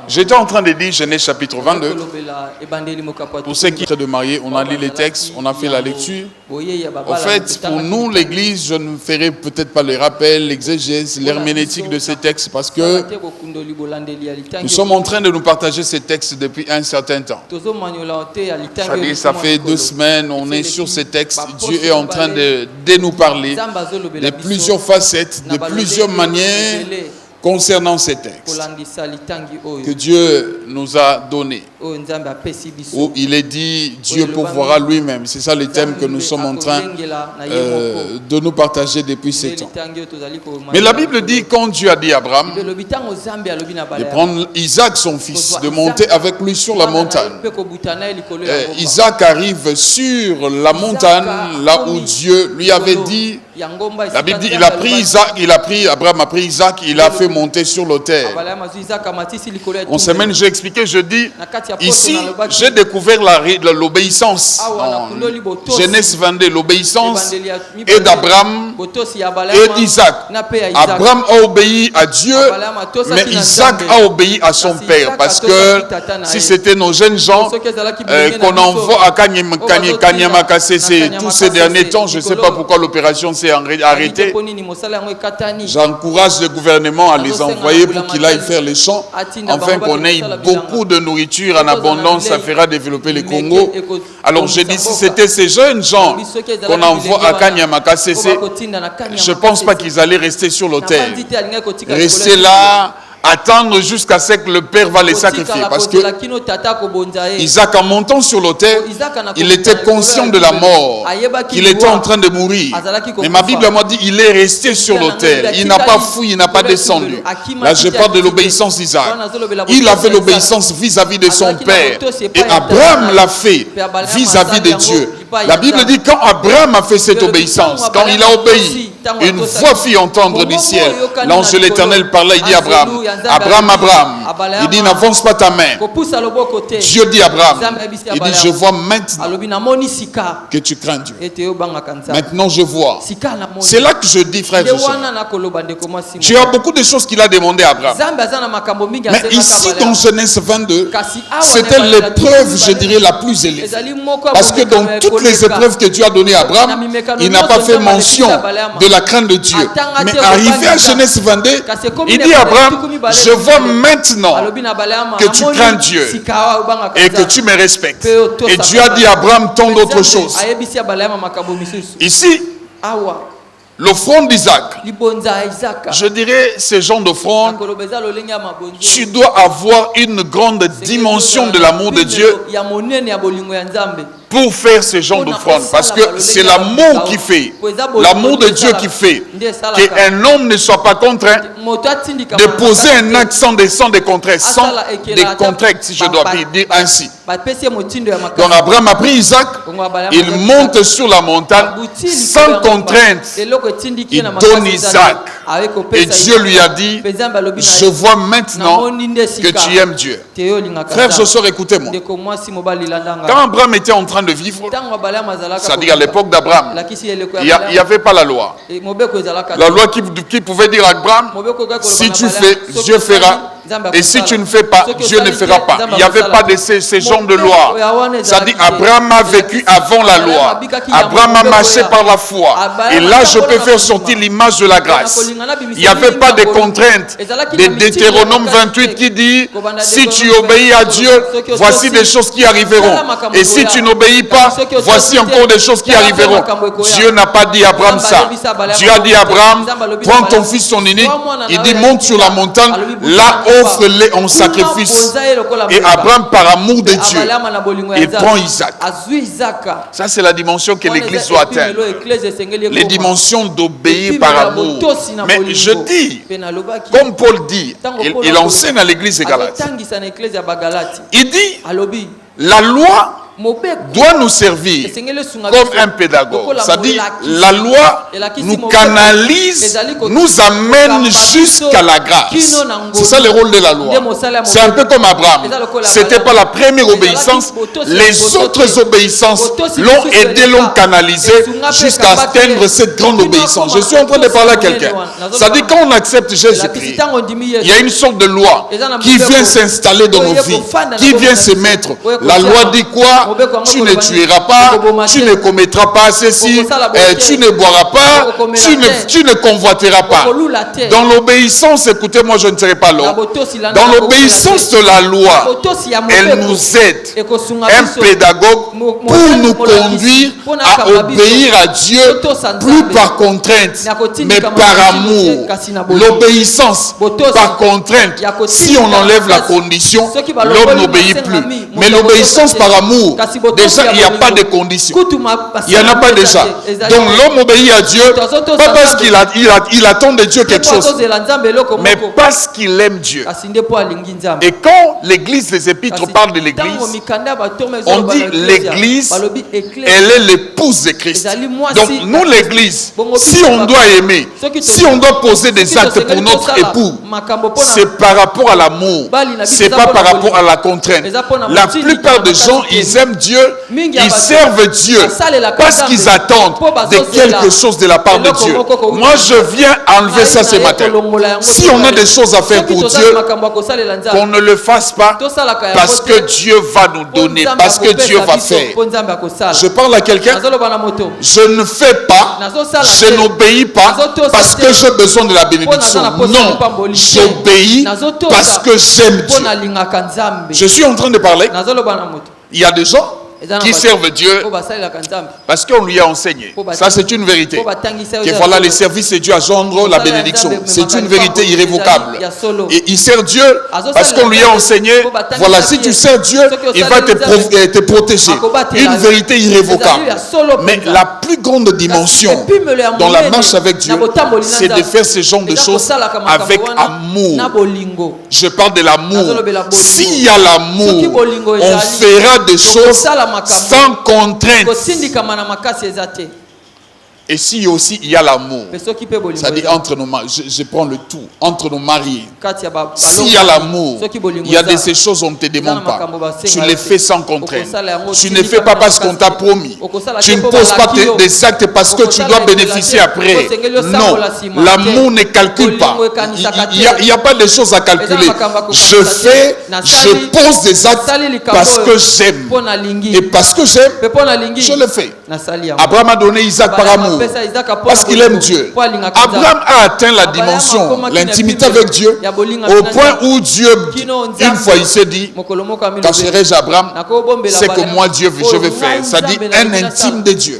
J'étais en train de dire Genèse chapitre 22. Pour ceux qui sont de mariés, on a lu les textes, on a fait la lecture. En fait, pour nous, l'Église, je ne ferai peut-être pas le rappel, l'exégèse, l'herméneutique de ces textes parce que nous sommes en train de nous partager ces textes depuis un certain temps. C'est-à-dire, ça fait 2 semaines, on est sur ces textes. Dieu est en train de nous parler de plusieurs facettes, de plusieurs manières concernant ces textes que Dieu nous a donnés, où il est dit Dieu pourvoira lui-même. C'est ça le thème que nous sommes en train de nous partager depuis 7 ans. Mais la Bible dit quand Dieu a dit à Abraham de prendre Isaac son fils, de monter avec lui sur la montagne. Isaac arrive sur la montagne là où Dieu lui avait dit. La Bible dit Abraham a pris Isaac, il a fait monter sur l'autel. En semaine, j'ai expliqué, je dis, ici, j'ai découvert l'obéissance. Genèse 22, l'obéissance et d'Abraham et d'Isaac. Abraham a obéi à Dieu, mais Isaac a obéi à son père. Parce que si c'était nos jeunes gens qu'on envoie à Kanyamakasese tous ces derniers temps, je ne sais pas pourquoi l'opération s'est arrêtée. J'encourage le gouvernement à les envoyer pour qu'il aille faire les champs, afin qu'on ait beaucoup de nourriture en abondance. Ça fera développer le Congo. Alors je dis, si c'était ces jeunes gens qu'on envoie à Kanyamakasese, je ne pense pas qu'ils allaient rester sur l'autel. Rester là, attendre jusqu'à ce que le père va les sacrifier. Parce que Isaac, en montant sur l'autel, il était conscient de la mort, qu'il était en train de mourir. Mais ma Bible m'a dit, il est resté sur l'autel. Il n'a pas fui, il n'a pas descendu. Là, je parle de l'obéissance d'Isaac. Il avait l'obéissance vis-à-vis de son père. Et Abraham l'a fait vis-à-vis de Dieu. La Bible dit, quand Abraham a fait cette obéissance, quand il a obéi, une voix fit entendre du ciel. L'ange de l'Éternel parlait, il dit à Abraham, Abraham, il dit, n'avance pas ta main. Dieu dit à Abraham, il dit, je vois maintenant que tu crains Dieu. Maintenant je vois. C'est là que je dis, frère Joshua, tu as beaucoup de choses qu'il a demandé à Abraham. Mais ici dans Genèse 22, c'était l'épreuve, je dirais, la plus élevée. Parce que dans toutes les épreuves que Dieu a données à Abraham, il n'a pas fait mention de la crainte de Dieu. Mais arrivé à Genèse 22, il dit à Abraham, je vois maintenant que tu crains Dieu et que tu me respectes. Et Dieu a dit à Abraham tant d'autres choses. Ici, l'offrande d'Isaac, je dirais, ce genre d'offrande, tu dois avoir une grande dimension de l'amour de Dieu pour faire ce genre d'offrande. Parce que c'est l'amour qui fait, l'amour de Dieu qui fait qu'un homme ne soit pas contraint de poser un acte sans des contraintes, si je dois dire ainsi. Donc Abraham a pris Isaac, il monte sur la montagne sans contrainte, il donne Isaac. Et Dieu lui a dit, je vois maintenant que tu aimes Dieu. Frère Joshua, écoutez-moi. Quand Abraham était en train de vivre, c'est-à-dire à l'époque d'Abraham, il n'y avait pas la loi. La loi qui pouvait dire à Abraham, si tu fais, Dieu fera. Et si tu ne fais pas, Dieu ne fera pas. Il n'y avait pas de ces genres de loi. C'est-à-dire, Abraham a vécu avant la loi. Abraham a marché par la foi. Et là, je peux faire sortir l'image de la grâce. Il n'y avait pas de contraintes. De Deutéronome 28 qui dit, si tu obéis à Dieu, voici des choses qui arriveront. Et si tu n'obéis pas, voici encore des choses qui arriveront. Dieu n'a pas dit à Abraham ça. Dieu a dit à Abraham, prends ton fils, ton unique. Il dit, monte sur la montagne. Là, offre-les en sacrifice. Et Abraham, par amour de Dieu, il prend Isaac. Ça, c'est la dimension que l'Église doit atteindre. Les dimensions d'obéir par amour. Mais je dis, comme Paul dit, il enseigne à l'Église de Galate. Il dit, la loi doit nous servir comme un pédagogue. C'est-à-dire, la loi nous canalise, nous amène jusqu'à la grâce. C'est ça le rôle de la loi. C'est un peu comme Abraham. Ce n'était pas la première obéissance. Les autres obéissances l'ont aidé, l'ont canalisé jusqu'à atteindre cette grande obéissance. Je suis en train de parler à quelqu'un. C'est-à-dire, quand on accepte Jésus-Christ, il y a une sorte de loi qui vient s'installer dans nos vies, qui vient se mettre. La loi dit quoi? Tu ne tueras pas, tu ne commettras pas ceci, tu ne boiras pas, tu ne convoiteras pas. Dans l'obéissance, écoutez, moi je ne serai pas long. Dans l'obéissance de la loi, elle nous aide. Un pédagogue pour nous conduire à obéir à Dieu, plus par contrainte, mais par amour. L'obéissance par contrainte, si on enlève la condition, l'homme n'obéit plus. Mais l'obéissance par amour, déjà il n'y a pas de condition. Il n'y en a pas déjà. Donc l'homme obéit à Dieu, pas parce qu'il attend de Dieu quelque chose, mais parce qu'il aime Dieu. Et quand l'église des Épîtres parle de l'église, on dit l'église, elle est l'épouse de Christ. Donc nous l'église, si on doit aimer, si on doit poser des actes pour notre époux, c'est par rapport à l'amour, c'est pas par rapport à la contrainte. La plupart des gens, ils aiment Dieu, ils servent Dieu parce qu'ils attendent de quelque chose de la part de Dieu. Moi je viens enlever ça ce matin. Si on a des choses à faire pour Dieu, qu'on ne le fasse pas parce que Dieu va nous donner, parce que Dieu va faire. Je parle à quelqu'un, je ne fais pas, je n'obéis pas parce que j'ai besoin de la bénédiction. Non, j'obéis parce que j'aime Dieu. Je suis en train de parler. Il y a des gens qui servent Dieu parce qu'on lui a enseigné. Ça c'est une vérité. Que voilà, les services de Dieu à gendre la bénédiction. C'est une vérité irrévocable. Et il sert Dieu parce qu'on lui a enseigné. Voilà, si tu sers Dieu, il va te protéger. Une vérité irrévocable. Mais la plus grande dimension dans la marche avec Dieu, c'est de faire ce genre de choses avec amour. Je parle de l'amour. S'il y a l'amour, on fera des choses sans contrainte. Et si aussi il y a l'amour, c'est-à-dire entre nos maris, je prends le tout, entre nos mariés. S'il y a l'amour, il y a de ces choses on ne te demande pas. Tu les fais sans contrainte. Tu ne fais pas parce qu'on t'a promis. Tu ne poses pas des actes parce que tu dois bénéficier après. Non, l'amour ne calcule pas. Il n'y a pas de choses à calculer. Je fais, je pose des actes parce que j'aime. Et parce que j'aime, je le fais. Abraham a donné Isaac par amour. Parce qu'il aime Dieu. Abraham a atteint la dimension, l'intimité avec Dieu, au point où Dieu, une fois il s'est dit, cacherai-je Abraham, c'est que moi Dieu je vais faire. Ça dit un intime de Dieu.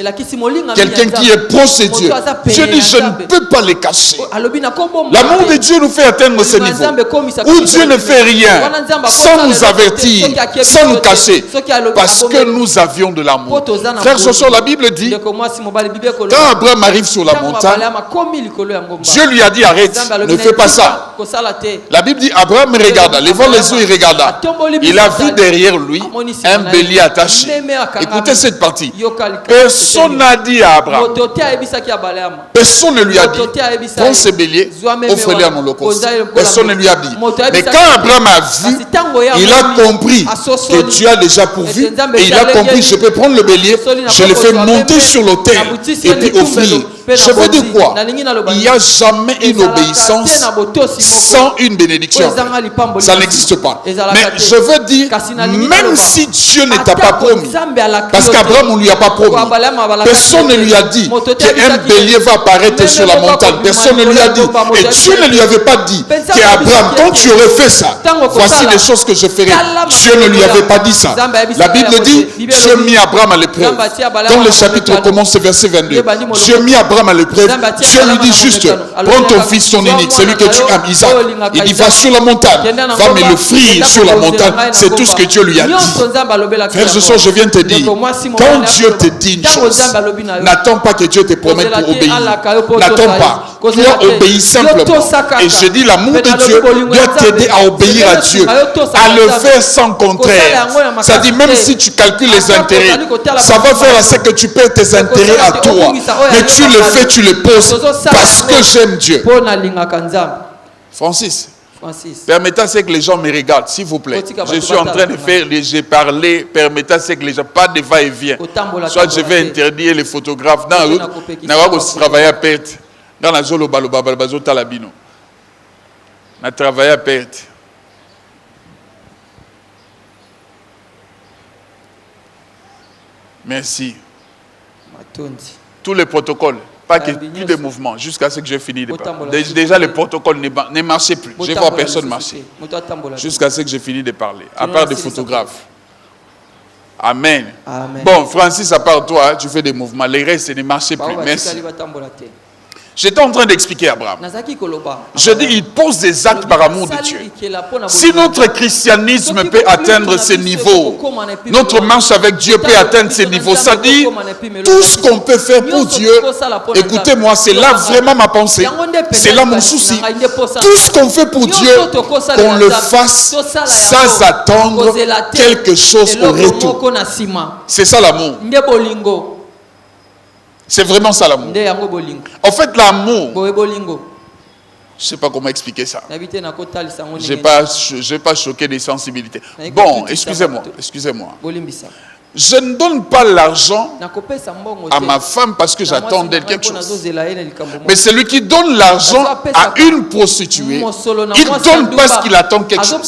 Quelqu'un qui est proche de Dieu. Dieu dit je ne peux pas les cacher. L'amour de Dieu nous fait atteindre ce niveau où Dieu ne fait rien sans nous avertir, sans nous cacher, parce que nous avions de l'amour. Frère Joshua, la Bible dit, quand Abraham arrive sur la montagne, Dieu lui a dit arrête, ne fais pas ça. La Bible dit Abraham regarda, levant les yeux il regarda. Il a vu derrière lui un bélier attaché. Écoutez cette partie. Personne n'a dit à Abraham. Personne ne lui a dit prends ce bélier, offre-le en holocauste. Personne ne lui a dit. Mais quand Abraham a vu, il a compris que Dieu a déjà pourvu et il a compris je peux prendre le bélier, je le fais monter sur l'autel et puis offrir. Je veux dire quoi? Il n'y a jamais une obéissance sans une bénédiction. Ça n'existe pas. Mais je veux dire, même si Dieu ne t'a pas promis, parce qu'Abraham ne lui a pas promis, personne ne lui a dit qu'un bélier va apparaître sur la montagne. Personne ne lui a dit. Et Dieu ne lui avait pas dit qu'Abraham, quand tu aurais fait ça, voici les choses que je ferai. Dieu ne lui avait pas dit ça. La Bible dit, Dieu mit Abraham à l'épreuve. Dans le chapitre commence verset 22. Dieu a mis Abraham à l'épreuve. Dieu lui dit juste, prends ton fils, ton unique, celui que tu aimes, Isaac. Il dit, va sur la montagne, va me le frire sur la montagne. C'est tout ce que Dieu lui a dit. Frères et sœurs, je viens te dire, quand Dieu te dit une chose, n'attends pas que Dieu te promette pour obéir. N'attends pas. Toi, obéis simplement. Et je dis, l'amour de Dieu doit t'aider à obéir à Dieu, à le faire sans contraire. Ça dit, même si tu calcules les intérêts, ça va faire à ce que tu perds tes intérêts à toi. Mais tu le fais, tu le poses parce que j'aime Dieu. Francis, permettez à ce que les gens me regardent, s'il vous plaît. Je suis en train de faire, j'ai parlé, permettez à ce que les gens, pas de va-et-vient. Soit je vais interdire les photographes. Dans travailler à perte. Dans la zone, on a travaillé à perte. Merci. Tous les protocoles, pas que plus de mouvements, jusqu'à ce que j'ai fini de parler. Déjà, le protocole ne marchait plus. Je ne vois personne marcher. Jusqu'à ce que j'ai fini de parler. À part des photographes. Amen. Bon, Francis, à part toi, tu fais des mouvements. Les restes ne marchaient plus. Merci. J'étais en train d'expliquer à Abraham. Je dis, il pose des actes par amour de Dieu. Si notre christianisme peut atteindre ce niveau, notre marche avec Dieu peut atteindre ce niveau, ça dit, tout ce qu'on peut faire pour Dieu, écoutez-moi, c'est là vraiment ma pensée, c'est là mon souci. Tout ce qu'on fait pour Dieu, qu'on le fasse sans attendre quelque chose au retour. C'est ça l'amour. C'est vraiment ça l'amour. En fait, l'amour, je ne sais pas comment expliquer ça. Je n'ai pas choqué des sensibilités. Bon, excusez-moi. Je ne donne pas l'argent à ma femme parce que j'attends d'elle quelque chose. Mais celui qui donne l'argent à une prostituée, il ne donne pas parce qu'il attend quelque chose.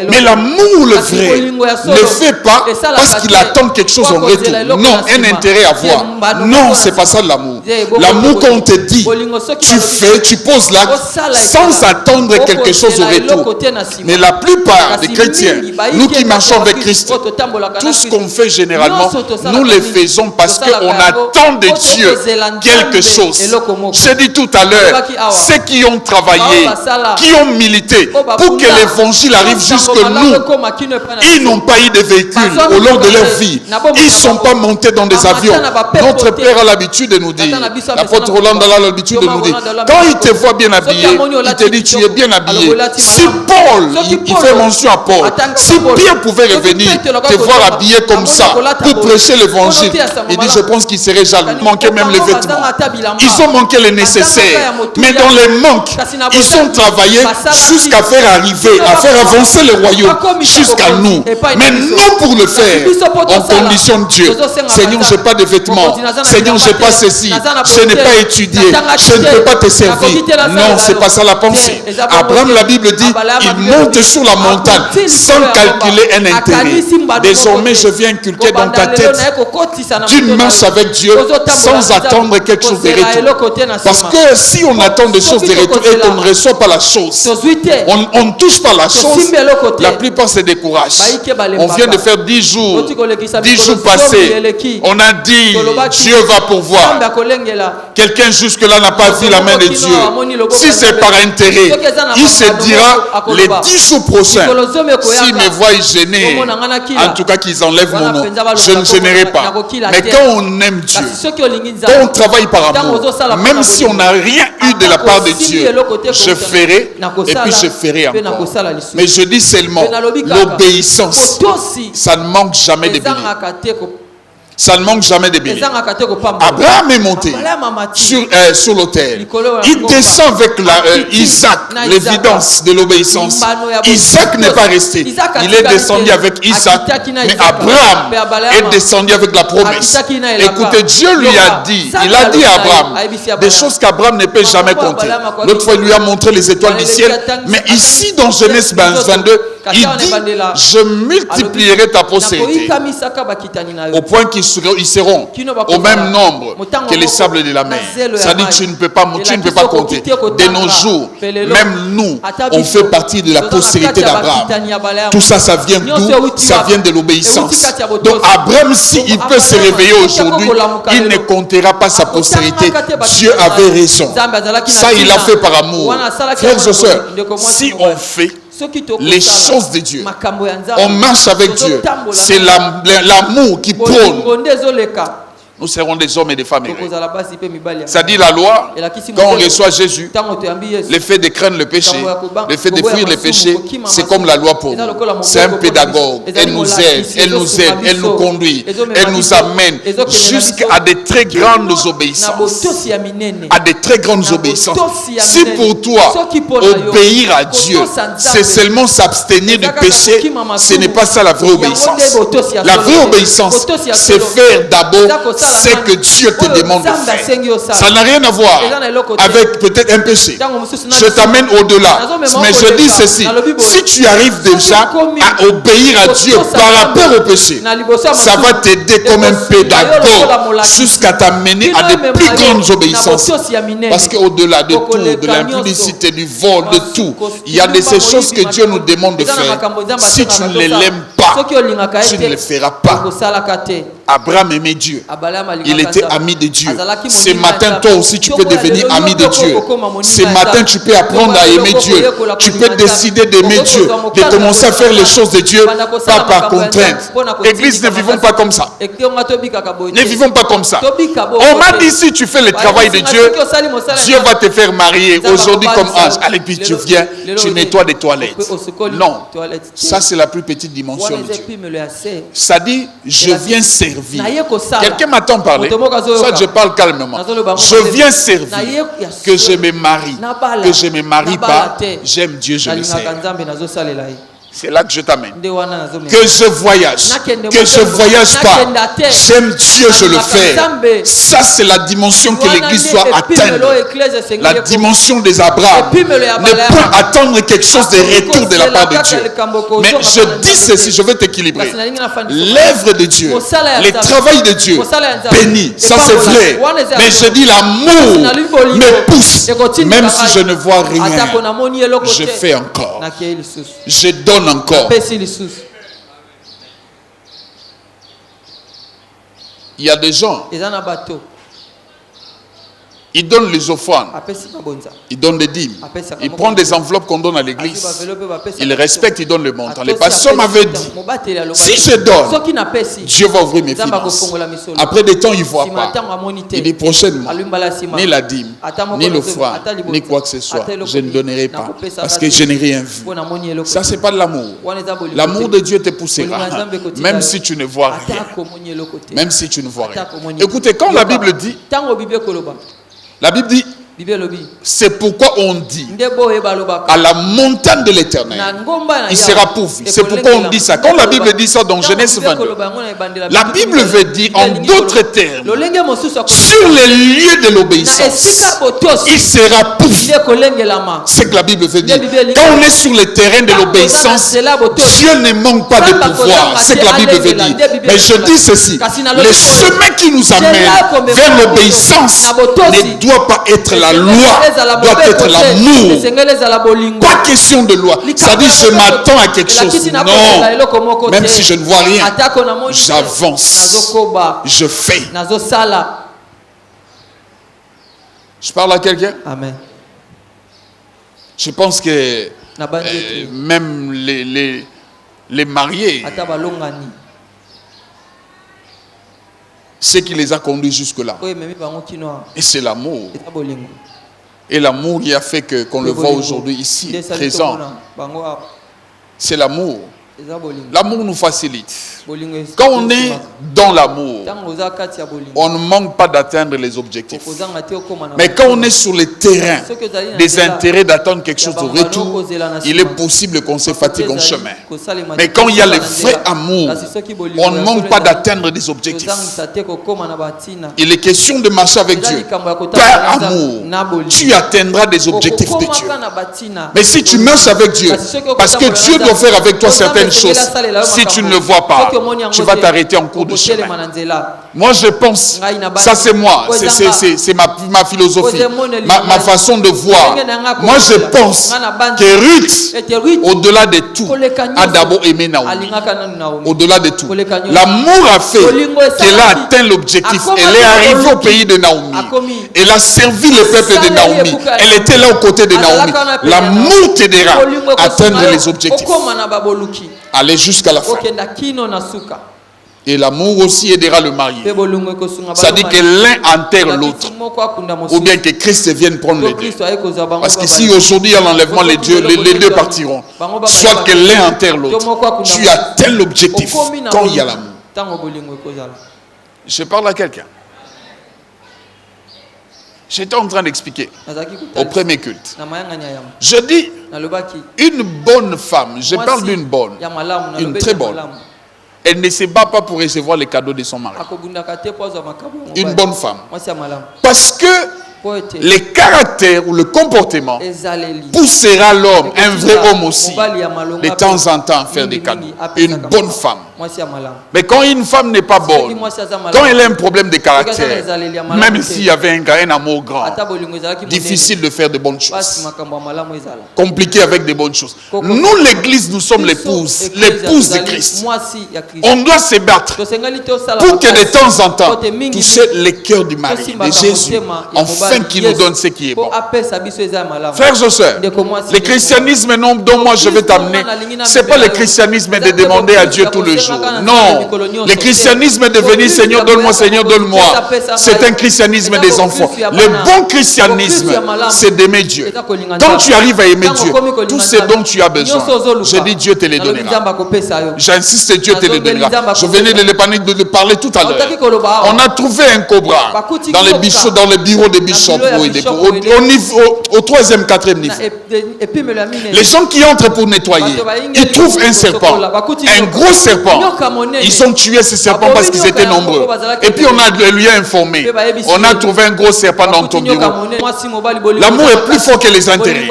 Mais l'amour, le vrai, ne fait pas parce qu'il attend quelque chose en retour. Non, un intérêt à voir. Non, ce n'est pas ça l'amour. L'amour, quand on te dit, tu fais, tu poses l'acte sans attendre quelque chose au retour. Mais la plupart des chrétiens, nous qui marchons avec Christ, tout ce qu'on fait généralement, nous le faisons parce qu'on attend de Dieu quelque chose. J'ai dit tout à l'heure, ceux qui ont travaillé, qui ont milité pour que l'évangile arrive jusque nous, ils n'ont pas eu de véhicules au long de leur vie. Ils ne sont pas montés dans des avions. Notre Père a l'habitude de nous dire, l'apôtre Roland a l'habitude de nous dire, quand il te voit bien habillé, il te dit tu es bien habillé. Si Paul, il fait mention à Paul, si Pierre pouvait revenir te voir habillé comme ça, pour prêcher l'évangile, il dit je pense qu'il serait jaloux. Ils manquaient même les vêtements. Ils ont manqué le nécessaire. Mais dans les manques, ils ont travaillé jusqu'à faire arriver, à faire avancer le royaume jusqu'à nous. Mais non pour le faire, on conditionne Dieu. Seigneur, je n'ai pas de vêtements. Seigneur, je n'ai pas ceci. Je n'ai pas étudié. Je ne peux pas te servir. Non, ce n'est pas ça la pensée. Abraham, la Bible dit, il monte sur la montagne sans calculer un intérêt. Désormais, je viens inculquer dans ta tête d'une marche avec Dieu sans attendre quelque chose de retour. Parce que si on attend des choses de retour et qu'on ne reçoit pas la chose, on ne touche pas la chose, la plupart se découragent. On vient de faire 10 jours passés. On a dit Dieu va pourvoir. Quelqu'un jusque-là n'a pas vu la main de Dieu. Si c'est par intérêt, il se dira les 10 jours prochains, s'ils me voient gêner, en tout cas qu'ils enlèvent mon nom, je ne gênerai pas. Mais quand on aime Dieu, quand on travaille par amour, même si on n'a rien eu de la part de Dieu, je ferai et puis je ferai encore. Mais je dis seulement, l'obéissance, ça ne manque jamais de bénédiction. Ça ne manque jamais de bénédiction. Abraham est monté sur l'autel. Il descend avec Isaac, l'évidence de l'obéissance. Isaac n'est pas resté. Il est descendu avec Isaac. Mais Abraham est descendu avec la promesse. Écoutez, Dieu lui a dit, il a dit à Abraham des choses qu'Abraham ne peut jamais compter. L'autre fois, il lui a montré les étoiles du ciel. Mais ici, dans Genèse 22, Il dit, je multiplierai ta postérité au point qu'ils seront au même nombre que les sables de la mer. Ça dit, tu ne peux pas compter. De nos jours, même nous, on fait partie de la postérité d'Abraham. Tout ça, ça vient d'où? Ça vient de l'obéissance. Donc Abraham, s'il peut se réveiller aujourd'hui, il ne comptera pas sa postérité. Dieu avait raison. Ça, il l'a fait par amour. Frères et sœurs, si on fait les choses de Dieu, on marche avec Dieu, c'est l'amour qui prône. Nous serons des hommes et des femmes heureux. Ça dit la loi, quand on reçoit Jésus, le fait de craindre le péché, le fait de fuir le péché, c'est comme la loi pour nous. C'est un pédagogue. Elle nous aide, elle nous conduit, elle nous amène jusqu'à de très grandes obéissances. À de très grandes obéissances. Si pour toi, obéir à Dieu, c'est seulement s'abstenir du péché, ce n'est pas ça la vraie obéissance. La vraie obéissance, c'est faire d'abord ce que Dieu te demande de faire. Ça n'a rien à voir avec peut-être un péché. Je t'amène au-delà. Mais je dis ceci, si tu arrives déjà à obéir à Dieu par rapport au péché, ça va t'aider comme un pédagogue jusqu'à t'amener à de plus grandes obéissances. Parce qu'au-delà de tout, de l'impudicité, du vol, de tout, il y a de ces choses que Dieu nous demande de faire. Si tu ne l'aimes pas, tu ne le feras pas. Abraham aimait Dieu. Il était ami de Dieu. Ce matin, toi aussi, tu peux devenir ami de Dieu. Ce matin, tu peux apprendre à aimer Dieu. Tu peux décider d'aimer Dieu, de commencer à faire les choses de Dieu, pas par contrainte. Église, ne vivons pas comme ça. Ne vivons pas comme ça. On m'a dit, si tu fais le travail de Dieu, Dieu va te faire marier aujourd'hui comme ange. Allez, puis tu viens, tu nettoies des toilettes. Non, ça c'est la plus petite dimension de Dieu. Ça dit, je viens servir. Quelqu'un m'attend parler. Ça, je parle calmement. Je viens servir. Que je me marie. Que je ne me marie pas. J'aime Dieu, je le sers. C'est là que je t'amène. Que je voyage. Que je ne voyage pas. J'aime Dieu, je le fais. Ça, c'est la dimension que l'Église doit atteindre. La dimension des Abraham. Ne pas attendre quelque chose de retour de la part de Dieu. Mais je dis ceci, je veux t'équilibrer. L'œuvre de Dieu, le travail de Dieu, béni. Ça, c'est vrai. Mais je dis l'amour me pousse. Même si je ne vois rien, je fais encore. Je donne encore. Il y a des gens, ils donnent les offrandes, ils donnent des dîmes, ils prennent des enveloppes qu'on donne à l'église, ils respectent, ils donnent le montant. Les pasteurs m'avaient dit, si je donne, Dieu va ouvrir mes finances. Après des temps, il ne voit pas. Il dit prochainement, ni la dîme, ni l'offrande, ni quoi que ce soit, je ne donnerai pas, parce que je n'ai rien vu. Ça, ce n'est pas de l'amour. L'amour de Dieu te poussera, même si tu ne vois rien. Même si tu ne vois rien. Écoutez, quand la Bible dit, c'est pourquoi on dit à la montagne de l'Éternel, il sera pourvu. C'est pourquoi on dit ça. Quand la Bible dit ça dans Genèse 22, la Bible veut dire en d'autres termes, sur les lieux de l'obéissance, il sera pourvu. C'est que la Bible veut dire. Quand on est sur le terrain de l'obéissance, Dieu ne manque pas de pouvoir. C'est que la Bible veut dire. Mais je dis ceci, le chemin qui nous amène vers l'obéissance ne doit pas être la loi, doit être l'amour. Pas question de loi. Ça dit je m'attends à quelque chose. Non. Même si je ne vois rien, j'avance. Je fais. Je parle à quelqu'un? Amen. Je pense que même les mariés, ce qui les a conduits jusque-là. Et c'est l'amour. Et l'amour qui a fait qu'on le voit aujourd'hui ici, présent. C'est l'amour. L'amour nous facilite. Quand on est dans l'amour, on ne manque pas d'atteindre les objectifs. Mais quand on est sur le terrain des intérêts d'attendre quelque chose au retour, il est possible qu'on se fatigue en chemin. Mais quand il y a le vrai amour, on ne manque pas d'atteindre des objectifs. Il est question de marcher avec Dieu. Par amour, tu atteindras des objectifs de Dieu. Mais si tu marches avec Dieu, parce que Dieu doit faire avec toi certaines choses, si tu ne le vois pas, tu vas t'arrêter en cours de chemin. Moi je pense, ça c'est moi, c'est ma philosophie, ma façon de voir. Moi je pense que Ruth, au-delà de tout, a d'abord aimé Naomi. Au-delà de tout, l'amour a fait qu'elle a atteint l'objectif. Elle est arrivée au pays de Naomi. Elle a servi le peuple de Naomi. Elle était là aux côtés de Naomi. L'amour t'aidera à atteindre les objectifs. Aller jusqu'à la fin. Et l'amour aussi aidera le marié. Ça dit que l'un enterre l'autre. Ou bien que Christ vienne prendre les deux. Parce que si aujourd'hui il y a l'enlèvement, les deux partiront. Soit que l'un enterre l'autre. Tu atteins l'objectif quand il y a l'amour. Je parle à quelqu'un. J'étais en train d'expliquer au premier culte. Je dis, une bonne femme, je parle d'une bonne, une très bonne, elle ne se bat pas pour recevoir les cadeaux de son mari. Une bonne femme. Parce que le caractère ou le comportement poussera l'homme, un vrai homme aussi, de temps en temps à faire des cadeaux. Une bonne femme. Mais quand une femme n'est pas bonne, quand elle a un problème de caractère, même s'il y avait un amour grand, difficile de faire de bonnes choses. Compliqué avec de bonnes choses. Nous, l'église, nous sommes l'épouse de Christ. On doit se battre pour que de temps en temps, toucher le cœur du mari, de Jésus, afin qu'il nous donne ce qui est bon. Frères et sœurs, le christianisme dont moi je vais t'amener, ce n'est pas le christianisme de demander à Dieu tout le jour. Non, le christianisme de venir, Seigneur, donne-moi, c'est un christianisme des enfants. Le bon christianisme, c'est d'aimer Dieu. Quand tu arrives à aimer Dieu, tout ce dont tu as besoin, je dis Dieu te les donnera. J'insiste, Dieu te les donnera. Je venais de le parler tout à l'heure. On a trouvé un cobra dans les bureaux des bishops, au 3e, 4e niveau. Les gens qui entrent pour nettoyer, ils trouvent un serpent, un gros serpent. Ils ont tué ces serpents parce qu'ils étaient nombreux. Et puis on a lui informé. On a trouvé un gros serpent dans ton bureau. L'amour est plus fort que les intérêts.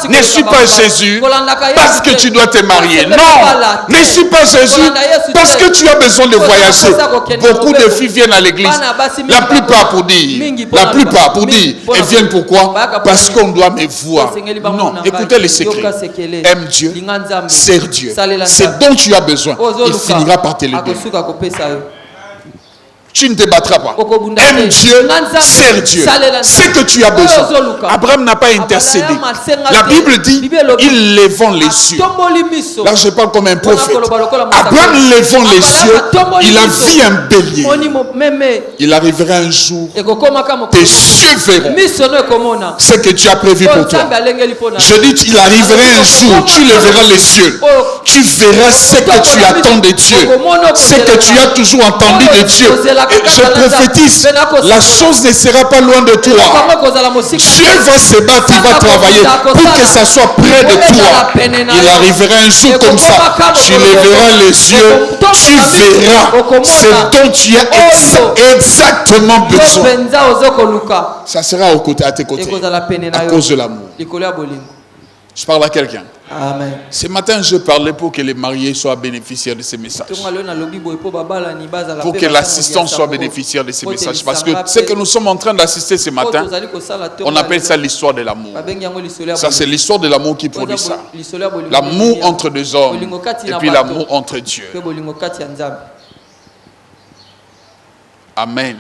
Ne suis pas Jésus parce que tu dois te marier. Non, ne suis pas Jésus parce que tu as besoin de voyager. Beaucoup de filles viennent à l'église. La plupart pour dire. Elles viennent pourquoi? Parce qu'on doit me voir. Non, écoutez les secrets. Aime Dieu, sers Dieu. C'est dont tu as besoin. Il finira par te le donner. Tu ne te battras pas. Aime Dieu, sers Dieu. C'est que tu as besoin. Abraham n'a pas intercédé. La Bible dit, il levant les yeux. Là, je parle comme un prophète. Abraham levant les yeux, il a vu un bélier. Il arrivera un jour, tes yeux verront ce que tu as prévu pour toi. Je dis, il arrivera un jour, tu leveras les yeux. Tu verras ce que tu attends de Dieu. Ce que tu as toujours entendu de Dieu. Et je prophétise, la chose ne sera pas loin de toi. Dieu va se battre, il va travailler pour que ça soit près de toi. Il arrivera un jour comme ça. Tu lèveras les yeux, tu verras ce dont tu as exactement besoin. Ça sera à tes côtés à cause de l'amour. Je parle à quelqu'un. Amen. Ce matin, je parlais pour que les mariés soient bénéficiaires de ces messages. Pour que l'assistance soit bénéficiaire de ces messages. Parce que ce que nous sommes en train d'assister ce matin, on appelle ça l'histoire de l'amour. Ça, c'est l'histoire de l'amour qui produit ça. L'amour entre deux hommes et puis l'amour entre Dieu. Amen.